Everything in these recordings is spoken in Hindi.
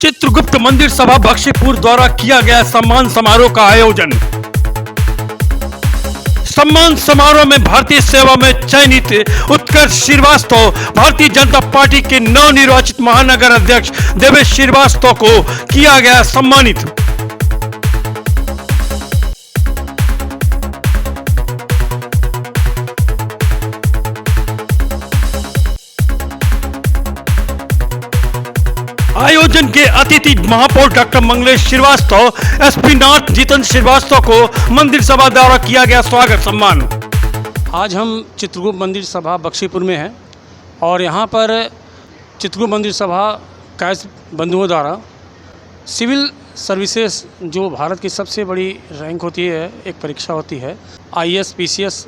चित्रगुप्त मंदिर सभा बख्शीपुर द्वारा किया गया सम्मान समारोह का आयोजन। सम्मान समारोह में भारतीय सेवा में चयनित उत्कर्ष श्रीवास्तव, भारतीय जनता पार्टी के नवनिर्वाचित महानगर अध्यक्ष देवेश श्रीवास्तव को किया गया सम्मानित। आयोजन के अतिथि महापौर doctor Manglesh Shrivastava, SP north Jitendra Shrivastava को मंदिर सभा द्वारा किया गया स्वागत सम्मान। आज हम चित्रगुप्त मंदिर सभा बख्शीपुर में हैं और यहाँ पर चित्रगुप्त मंदिर सभा कैश बंधुओं द्वारा सिविल सर्विसेज, जो भारत की सबसे बड़ी रैंक होती है, एक परीक्षा होती है, IAS PCS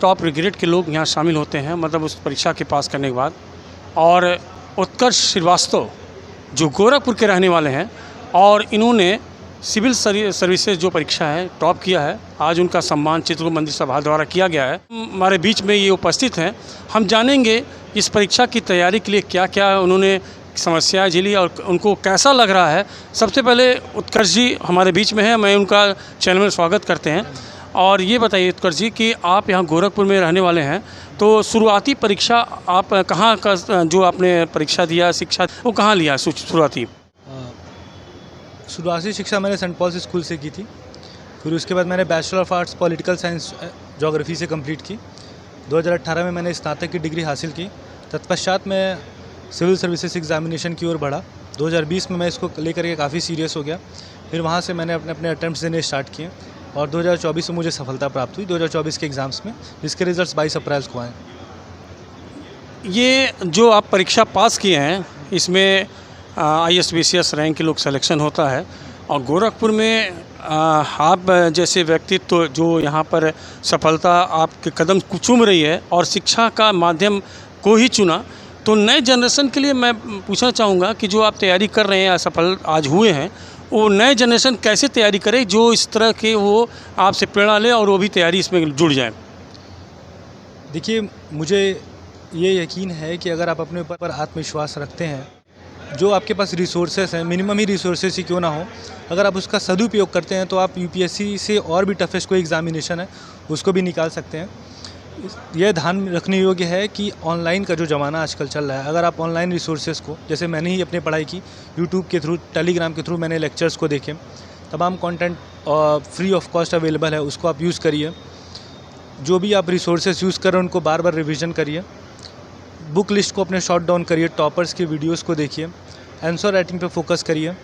टॉप ग्रेड के लोग यहाँ शामिल होते हैं, मतलब उस परीक्षा के पास करने के बाद। और उत्कर्ष श्रीवास्तव जो गोरखपुर के रहने वाले हैं और इन्होंने सिविल सर्विसेज जो परीक्षा है टॉप किया है, आज उनका सम्मान चित्रगुप्त मंदिर सभा द्वारा किया गया है। हमारे बीच में ये उपस्थित हैं, हम जानेंगे इस परीक्षा की तैयारी के लिए क्या क्या उन्होंने समस्याएं झेली और उनको कैसा लग रहा है। सबसे पहले उत्कर्ष जी हमारे बीच में हैं, मैं उनका चैनल में स्वागत करते हैं। और ये बताइए उत्कर्ष जी कि आप यहाँ गोरखपुर में रहने वाले हैं, तो शुरुआती परीक्षा आप कहाँ का जो आपने परीक्षा दिया, शिक्षा वो कहाँ लिया शुरुआती? शुरुआती शिक्षा मैंने सेंट पॉल्स स्कूल से की थी। फिर उसके बाद मैंने bachelor of arts political science geography से कंप्लीट की। 2018 में मैंने स्नातक की डिग्री हासिल की। तत्पश्चात मैं सिविल सर्विसेज एग्जामिनेशन की ओर बढ़ा। 2020 में मैं इसको लेकर के काफ़ी सीरियस हो गया। फिर वहाँ से मैंने अपने अटेम्प्ट्स देने स्टार्ट किए और 2024 में मुझे सफलता प्राप्त हुई 2024 के एग्ज़ाम्स में, जिसके रिजल्ट्स 22 अप्रैल को आए। ये जो आप परीक्षा पास किए हैं, इसमें IAS PCS रैंक के लोग सिलेक्शन होता है और गोरखपुर में आप जैसे व्यक्तित्व जो यहाँ पर सफलता आपके कदम चूम रही है और शिक्षा का माध्यम को ही चुना, तो नए जनरेशन के लिए मैं पूछना चाहूँगा कि जो आप तैयारी कर रहे हैं, सफल आज हुए हैं, वो नए जनरेशन कैसे तैयारी करे जो इस तरह के वो आपसे प्रेरणा ले और वो भी तैयारी इसमें जुड़ जाए? देखिए, मुझे ये यकीन है कि अगर आप अपने ऊपर आत्मविश्वास रखते हैं, जो आपके पास रिसोर्सेस हैं, मिनिमम ही रिसोर्सेस ही क्यों ना हो, अगर आप उसका सदुपयोग करते हैं तो आप UPSC से और भी टफेस्ट कोई एग्ज़ामिनेशन है उसको भी निकाल सकते हैं। यह ध्यान रखने योग्य है कि ऑनलाइन का जो ज़माना आजकल चल रहा है, अगर आप ऑनलाइन रिसोर्सेज को, जैसे मैंने ही अपनी पढ़ाई की यूट्यूब के थ्रू, टेलीग्राम के थ्रू मैंने लेक्चर्स को देखे, तमाम content free of cost available है, उसको आप यूज़ करिए। जो भी आप रिसोर्सेज यूज़ कर रहे हैं उनको बार बार रिविज़न करिए। बुक लिस्ट को अपने शॉर्ट डाउन करिए, टॉपर्स के वीडियोज़ को देखिए, आंसर राइटिंग पर फोकस करिए।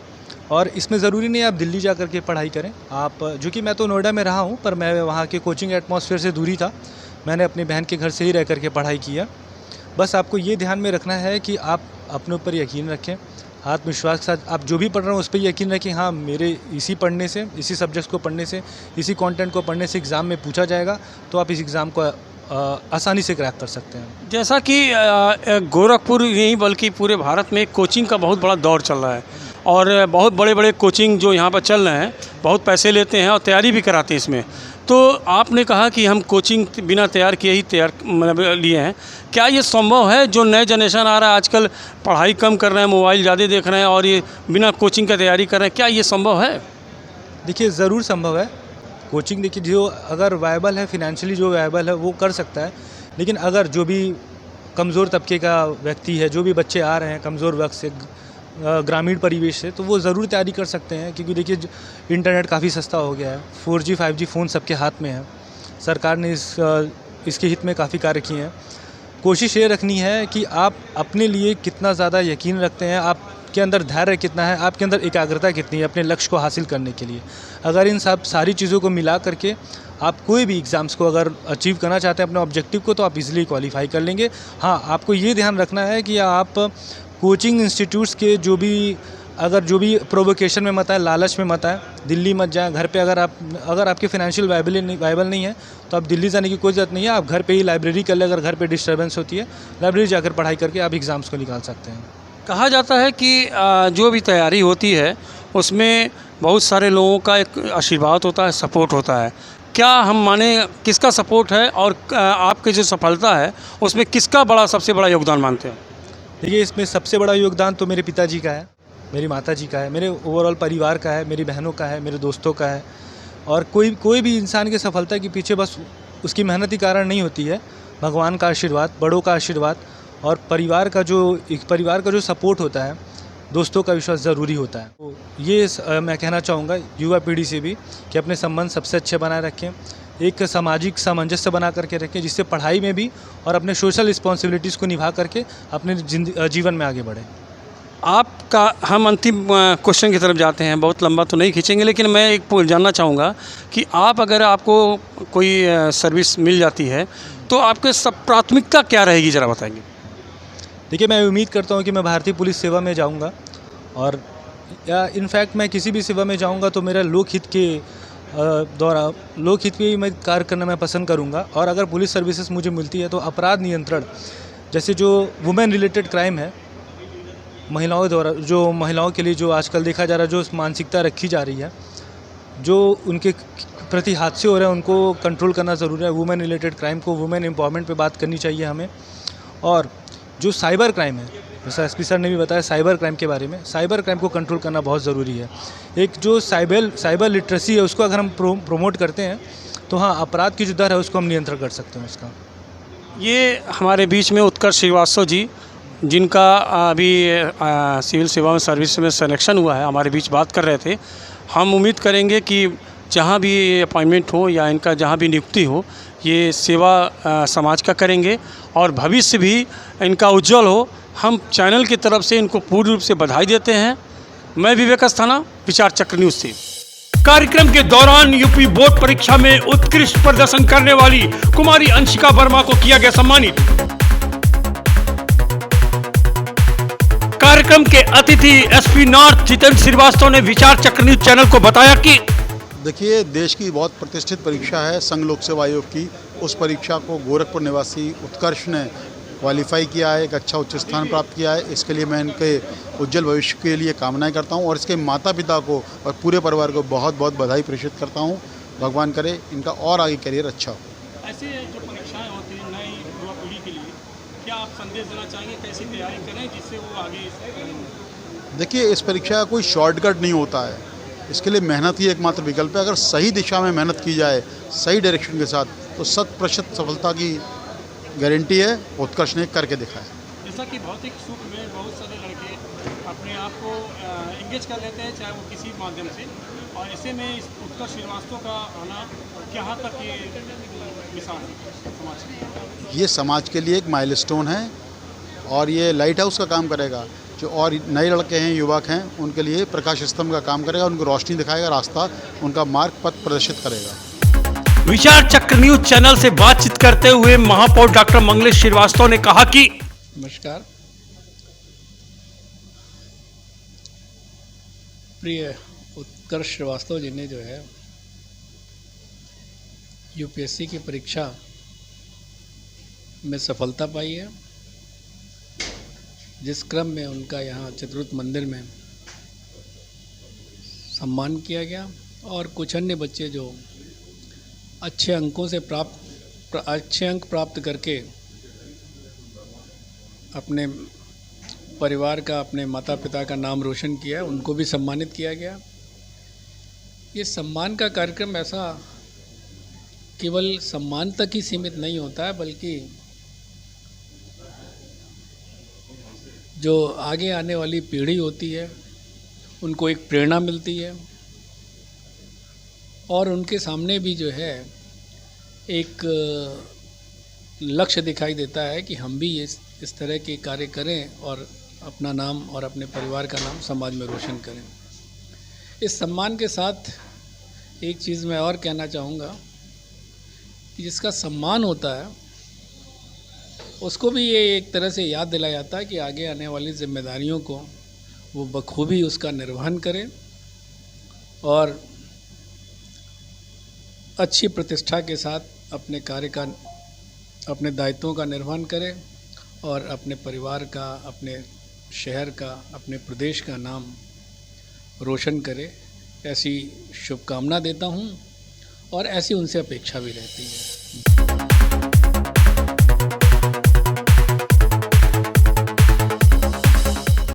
और इसमें ज़रूरी नहीं आप दिल्ली जा कर के पढ़ाई करें। आप, जो कि मैं तो नोएडा में रहा हूँ, पर मैं वहाँ के कोचिंग एटमॉस्फेयर से दूरी था, मैंने अपनी बहन के घर से ही रह कर के पढ़ाई की है। बस आपको ये ध्यान में रखना है कि आप अपने ऊपर यकीन रखें, आत्मविश्वास के साथ आप जो भी पढ़ रहे हो उस पर यकीन रखें। हाँ, मेरे इसी पढ़ने से, इसी सब्जेक्ट्स को पढ़ने से, इसी कंटेंट को पढ़ने से एग्ज़ाम में पूछा जाएगा, तो आप इस एग्ज़ाम को आसानी से क्रैक कर सकते हैं। जैसा कि गोरखपुर नहीं बल्कि पूरे भारत में कोचिंग का बहुत बड़ा दौर चल रहा है और बहुत बड़े बड़े कोचिंग जो यहाँ पर चल रहे हैं बहुत पैसे लेते हैं और तैयारी भी कराते हैं इसमें। तो आपने कहा कि हम कोचिंग बिना तैयार किए ही मतलब लिए हैं, क्या ये संभव है? जो नए जनरेशन आ रहा है आजकल पढ़ाई कम कर रहे हैं, मोबाइल ज़्यादा देख रहे हैं और ये बिना कोचिंग का तैयारी कर रहे हैं, क्या ये संभव है? देखिए, ज़रूर संभव है। कोचिंग देखिए, जो अगर वायबल है, फिनेंशियली जो वायबल है वो कर सकता है, लेकिन अगर जो भी कमज़ोर तबके का व्यक्ति है, जो भी बच्चे आ रहे हैं कमज़ोर वर्ग से, ग्रामीण परिवेश से, तो वो ज़रूर तैयारी कर सकते हैं। क्योंकि देखिए, इंटरनेट काफ़ी सस्ता हो गया है, 4G 5G फ़ोन सबके हाथ में है। सरकार ने इसके हित में काफ़ी कार्य किए हैं। कोशिश ये रखनी है कि आप अपने लिए कितना ज़्यादा यकीन रखते हैं, आपके अंदर धैर्य कितना है, आपके अंदर एकाग्रता कितनी है अपने लक्ष्य को हासिल करने के लिए। अगर इन सारी चीज़ों को मिला करके आप कोई भी एग्ज़ाम्स को अगर अचीव करना चाहते हैं अपने ऑब्जेक्टिव को, तो आप इजीली क्वालिफाई कर लेंगे। हाँ, आपको ये ध्यान रखना है कि आप कोचिंग इंस्टीट्यूट्स के जो भी प्रोवोकेशन में मत आए, लालच में मत आए, दिल्ली मत जाएं। घर पे अगर आपके फाइनेंशियल वायबल नहीं है तो आप दिल्ली जाने की कोई ज़रूरत नहीं है। आप घर पे ही लाइब्रेरी कर ले, अगर घर पे डिस्टर्बेंस होती है, लाइब्रेरी जाकर पढ़ाई करके आप एग्ज़ाम्स को निकाल सकते हैं। कहा जाता है कि जो भी तैयारी होती है उसमें बहुत सारे लोगों का एक आशीर्वाद होता है, सपोर्ट होता है। क्या हम माने किसका सपोर्ट है और आपकी जो सफलता है उसमें किसका सबसे बड़ा योगदान मानते हैं? देखिए, इसमें सबसे बड़ा योगदान तो मेरे पिताजी का है। मेरी माताजी का है, मेरे ओवरऑल परिवार का है, मेरी बहनों का है, मेरे दोस्तों का है। और कोई भी इंसान की सफलता के पीछे बस उसकी मेहनत ही कारण नहीं होती है। भगवान का आशीर्वाद, बड़ों का आशीर्वाद और परिवार का जो सपोर्ट होता है, दोस्तों का विश्वास ज़रूरी होता है। तो ये मैं कहना चाहूँगा युवा पीढ़ी से भी कि अपने संबंध सबसे अच्छे बनाए रखें, एक सामाजिक सामंजस्य बना करके रखें, जिससे पढ़ाई में भी और अपने सोशल रिस्पॉन्सिबिलिटीज़ को निभा करके अपने जीवन में आगे बढ़ें। आपका हम अंतिम क्वेश्चन की तरफ जाते हैं, बहुत लंबा तो नहीं खींचेंगे, लेकिन मैं एक जानना चाहूँगा कि अगर आपको कोई सर्विस मिल जाती है तो आपके सब प्राथमिकता क्या रहेगी, ज़रा बताएंगे। देखिए, मैं उम्मीद करता हूँ कि मैं भारतीय पुलिस सेवा में जाऊँगा और या इनफैक्ट मैं किसी भी सेवा में जाऊँगा तो मेरा लोकहित पे ही मैं कार्य करना मैं पसंद करूँगा। और अगर पुलिस सर्विसेज मुझे मिलती है तो अपराध नियंत्रण, जैसे जो वुमेन रिलेटेड क्राइम है, महिलाओं के लिए जो आजकल देखा जा रहा है, जो मानसिकता रखी जा रही है, जो उनके प्रति हादसे हो रहे हैं, उनको कंट्रोल करना ज़रूरी है। वुमेन रिलेटेड क्राइम को, वुमेन एम्पावरमेंट पे बात करनी चाहिए हमें। और जो साइबर क्राइम है, जैसा एसपी सर ने भी बताया साइबर क्राइम के बारे में, साइबर क्राइम को कंट्रोल करना बहुत ज़रूरी है। एक जो साइबर लिटरेसी है, उसको अगर हम प्रोमोट करते हैं तो हाँ, अपराध की जो दर है उसको हम नियंत्रण कर सकते हैं उसका। ये हमारे बीच में उत्कर्ष श्रीवास्तव जी, जिनका अभी सिविल सेवा में सर्विस में सिलेक्शन हुआ है, हमारे बीच बात कर रहे थे। हम उम्मीद करेंगे कि जहाँ भी अपॉइंटमेंट हो या इनका जहाँ भी नियुक्ति हो, ये सेवा समाज का करेंगे और भविष्य भी इनका उज्जवल हो। हम चैनल की तरफ से इनको पूर्ण रूप से बधाई देते हैं। मैं विवेक अस्थाना, विचार चक्र न्यूज़ से। कार्यक्रम के दौरान यूपी बोर्ड परीक्षा में उत्कृष्ट प्रदर्शन करने वाली कुमारी अंशिका वर्मा को किया गया सम्मानित। कार्यक्रम के अतिथि एसपी नॉर्थ जितेंद्र श्रीवास्तव ने विचार चक्र न्यूज़ चैनल को बताया कि देखिए, देश की बहुत प्रतिष्ठित परीक्षा है संघ लोक सेवा आयोग की। उस परीक्षा को गोरखपुर निवासी उत्कर्ष ने क्वालिफाई किया है, एक अच्छा उच्च स्थान प्राप्त किया है। इसके लिए मैं इनके उज्जवल भविष्य के लिए कामनाएं करता हूं और इसके माता पिता को और पूरे परिवार को बहुत बहुत बधाई प्रेषित करता हूं। भगवान करे इनका और आगे करियर अच्छा हो। ऐसे जो परीक्षाएं होती हैं नई युवा पीढ़ी के लिए, क्या आप संदेश देना चाहेंगे, कैसी तैयारी करें जिससे वो आगे? देखिए, इस परीक्षा का कोई शॉर्टकट नहीं होता है, इसके लिए मेहनत ही एकमात्र विकल्प है। अगर सही दिशा में मेहनत की जाए, सही डायरेक्शन के साथ, तो 100% सफलता की गारंटी है। उत्कर्ष ने करके दिखाया। जैसा कि भौतिक सुख में बहुत सारे लड़के अपने आप को एंगेज कर लेते हैं, चाहे वो किसी माध्यम से, और ऐसे में इस उत्कर्ष श्रीवास्तव का आना क्या हद तक ये मिसाल है समाज की? ये समाज के लिए एक माइलस्टोन है और ये लाइट हाउस का काम करेगा। जो और नए लड़के हैं, युवक हैं, उनके लिए प्रकाश स्तंभ का काम करेगा, उनको रोशनी दिखाएगा, रास्ता, उनका मार्ग पथ प्रदर्शित करेगा। विचार चक्र न्यूज़ चैनल से बातचीत करते हुए महापौर डॉक्टर मंगलेश श्रीवास्तव ने कहा कि नमस्कार। प्रिय उत्कर्ष श्रीवास्तव जी ने जो है यूपीएससी की परीक्षा में सफलता पाई है, जिस क्रम में उनका यहाँ चित्रकूट मंदिर में सम्मान किया गया और कुछ अन्य बच्चे जो अच्छे अंक प्राप्त करके अपने परिवार का, अपने माता पिता का नाम रोशन किया, उनको भी सम्मानित किया गया। ये सम्मान का कार्यक्रम ऐसा केवल सम्मान तक ही सीमित नहीं होता है, बल्कि जो आगे आने वाली पीढ़ी होती है उनको एक प्रेरणा मिलती है और उनके सामने भी जो है एक लक्ष्य दिखाई देता है कि हम भी इस तरह के कार्य करें और अपना नाम और अपने परिवार का नाम समाज में रोशन करें। इस सम्मान के साथ एक चीज़ मैं और कहना चाहूँगा कि जिसका सम्मान होता है उसको भी ये एक तरह से याद दिलाया जाता है कि आगे आने वाली जिम्मेदारियों को वो बखूबी उसका निर्वहन करें और अच्छी प्रतिष्ठा के साथ अपने कार्य का, अपने दायित्वों का निर्वहन करें और अपने परिवार का, अपने शहर का, अपने प्रदेश का नाम रोशन करे। ऐसी शुभकामना देता हूं और ऐसी उनसे अपेक्षा भी रहती है।